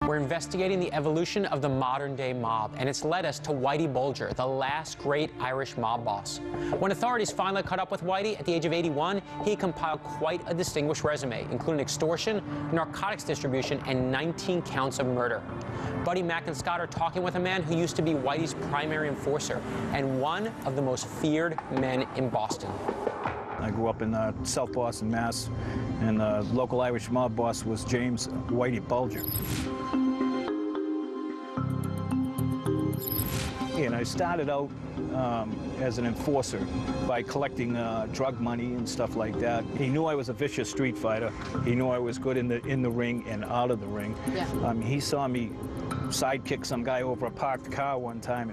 We're investigating the evolution of the modern-day mob, and it's led us to Whitey Bulger, the last great Irish mob boss. When authorities finally caught up with Whitey at the age of 81, he compiled quite a distinguished resume, including extortion, narcotics distribution, and 19 counts of murder. Buddy Mack and Scott are talking with a man who used to be Whitey's primary enforcer and one of the most feared men in Boston. I grew up in South Boston, Mass, and the local Irish mob boss was James Whitey Bulger. And I started out as an enforcer by collecting drug money and stuff like that. He knew I was a vicious street fighter. He knew I was good in the ring and out of the ring. Yeah. He saw me sidekick some guy over a parked car one time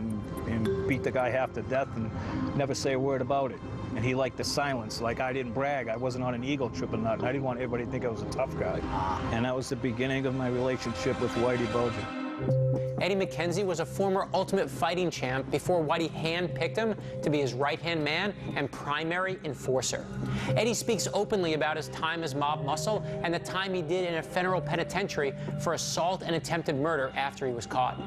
and beat the guy half to death and never say a word about it. And he liked the silence, like I didn't brag. I wasn't on an ego trip or nothing. I didn't want everybody to think I was a tough guy. And that was the beginning of my relationship with Whitey Bulger. Eddie McKenzie was a former Ultimate Fighting champ before Whitey handpicked him to be his right-hand man and primary enforcer. Eddie speaks openly about his time as mob muscle and the time he did in a federal penitentiary for assault and attempted murder after he was caught.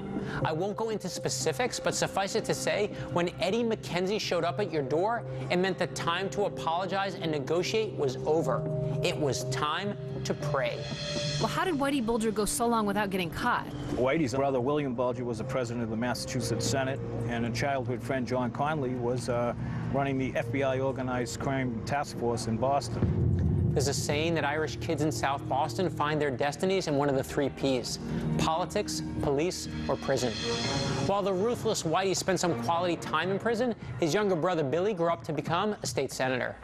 I won't go into specifics, but suffice it to say, when Eddie McKenzie showed up at your door, it meant the time to apologize and negotiate was over. It was time to pray. Well, how did Whitey Bulger go so long without getting caught? Whitey's brother, William Bulger, was the president of the Massachusetts Senate, and a childhood friend, John Conley, was running the FBI Organized Crime Task Force in Boston. There's a saying that Irish kids in South Boston find their destinies in one of the 3 Ps: politics, police, or prison. While the ruthless Whitey spent some quality time in prison, his younger brother Billy grew up to become a state senator.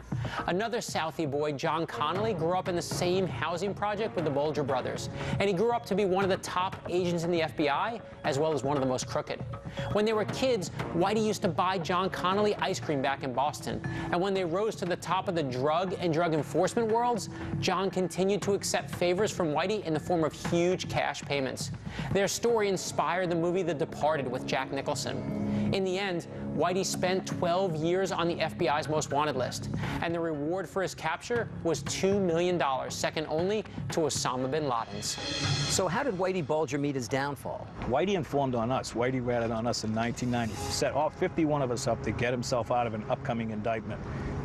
Another Southie boy, John Connolly, grew up in the same housing project with the Bulger brothers, and he grew up to be one of the top agents in the FBI, as well as one of the most crooked. When they were kids, Whitey used to buy John Connolly ice cream back in Boston, and when they rose to the top of the drug and drug enforcement worlds, John continued to accept favors from Whitey in the form of huge cash payments. Their story inspired the movie The Departed with Jack Nicholson. In the end, Whitey spent 12 years on the FBI's most wanted list, and the reward for his capture was $2 million, second only to Osama bin Laden's. So how did Whitey Bulger meet his downfall? Whitey informed on us. Whitey ratted on us in 1990. Set all 51 of us up to get himself out of an upcoming indictment.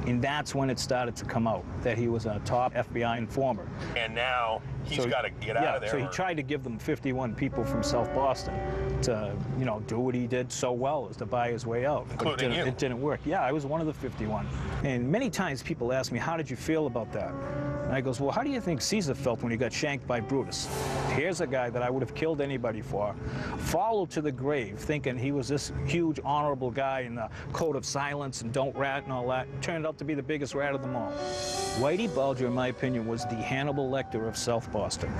And that's when it started to come out that he was a top FBI informer. And now he's got to get out of there. So he tried to give them 51 people from South Boston to, you know, do what he did so well, as to buy his way out. Including you. It didn't work. Yeah, I was one of the 51. And many times people ask me, how did you feel about that? And I goes, well, how do you think Caesar felt when he got shanked by Brutus? Here's a guy that I would have killed anybody for, followed to the grave, thinking he was this huge, honorable guy in the code of silence and don't rat and all that. Turned out to be the biggest rat of them all. Whitey Bulger, in my opinion, was the Hannibal Lecter of South Boston.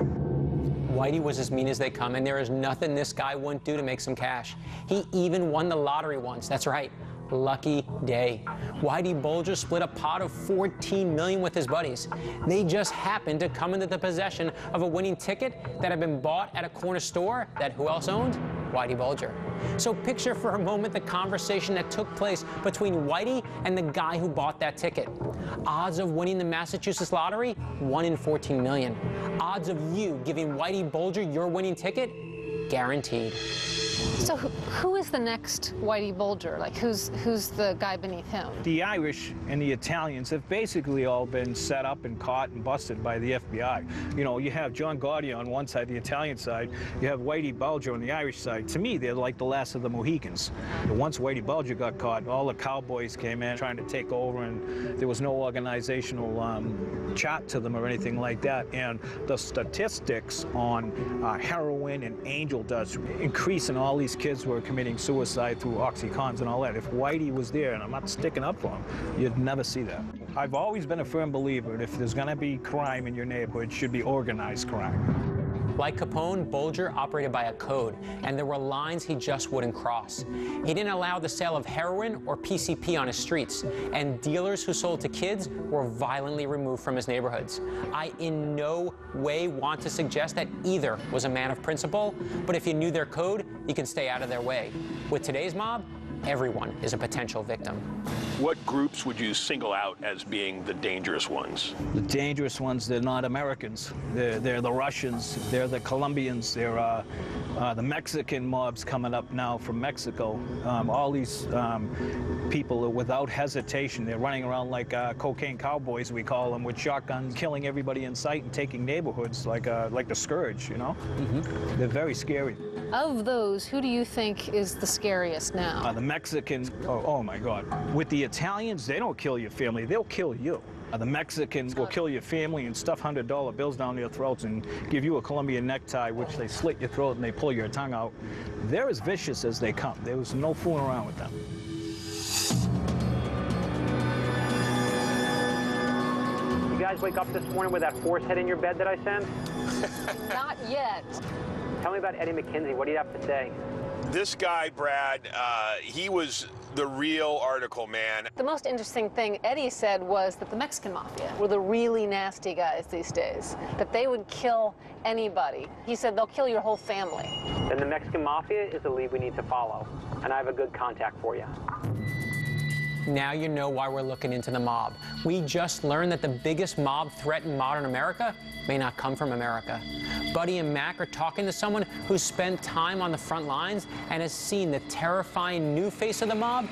Whitey was as mean as they come, and there is nothing this guy wouldn't do to make some cash. He even won the lottery once. That's right. Lucky day. Whitey Bulger split a pot of $14 million with his buddies. They just happened to come into the possession of a winning ticket that had been bought at a corner store that who else owned? Whitey Bulger. So picture for a moment the conversation that took place between Whitey and the guy who bought that ticket. Odds of winning the Massachusetts lottery? 1 in 14 million. Odds of you giving Whitey Bulger your winning ticket? Guaranteed. So who is the next Whitey Bulger? Like, who's the guy beneath him? The Irish and the Italians have basically all been set up and caught and busted by the FBI. You know, you have John Gotti on one side, the Italian side. You have Whitey Bulger on the Irish side. To me, they're like the last of the Mohicans. But once Whitey Bulger got caught, all the cowboys came in trying to take over, and there was no organizational chart to them or anything like that. And the statistics on heroin and angel dust increase in all these kids were committing suicide through Oxycontins and all that. If Whitey was there, and I'm not sticking up for him, you'd never see that. I've always been a firm believer that if there's going to be crime in your neighborhood, it should be organized crime. Like Capone, Bulger operated by a code, and there were lines he just wouldn't cross. He didn't allow the sale of heroin or PCP on his streets, and dealers who sold to kids were violently removed from his neighborhoods. I in no way want to suggest that either was a man of principle, but if you knew their code, you can stay out of their way. With today's mob, everyone is a potential victim. What groups would you single out as being the dangerous ones? The dangerous ones, they're not Americans. They're the Russians, they're the Colombians, they're the Mexican mobs coming up now from Mexico. All these people are without hesitation. They're running around like cocaine cowboys, we call them, with shotguns, killing everybody in sight and taking neighborhoods like the scourge, you know? Mm-hmm. They're very scary. Of those, who do you think is the scariest now? The Mexicans, oh my God. With the Italians, they don't kill your family, they'll kill you. The Mexicans will kill your family and stuff $100 bills down your throats and give you a Colombian necktie, which they slit your throat and they pull your tongue out. They're as vicious as they come. There was no fooling around with them. You guys wake up this morning with that force head in your bed that I sent? Not yet. Tell me about Eddie McKinsey. What do you have to say? This guy, Brad, he was the real article man. The most interesting thing Eddie said was that the Mexican Mafia were the really nasty guys these days, that they would kill anybody. He said they'll kill your whole family. Then the Mexican Mafia is the lead we need to follow, and I have a good contact for you. Now you know why we're looking into the mob. We just learned that the biggest mob threat in modern America may not come from America. Buddy and Mac are talking to someone who's spent time on the front lines and has seen the terrifying new face of the mob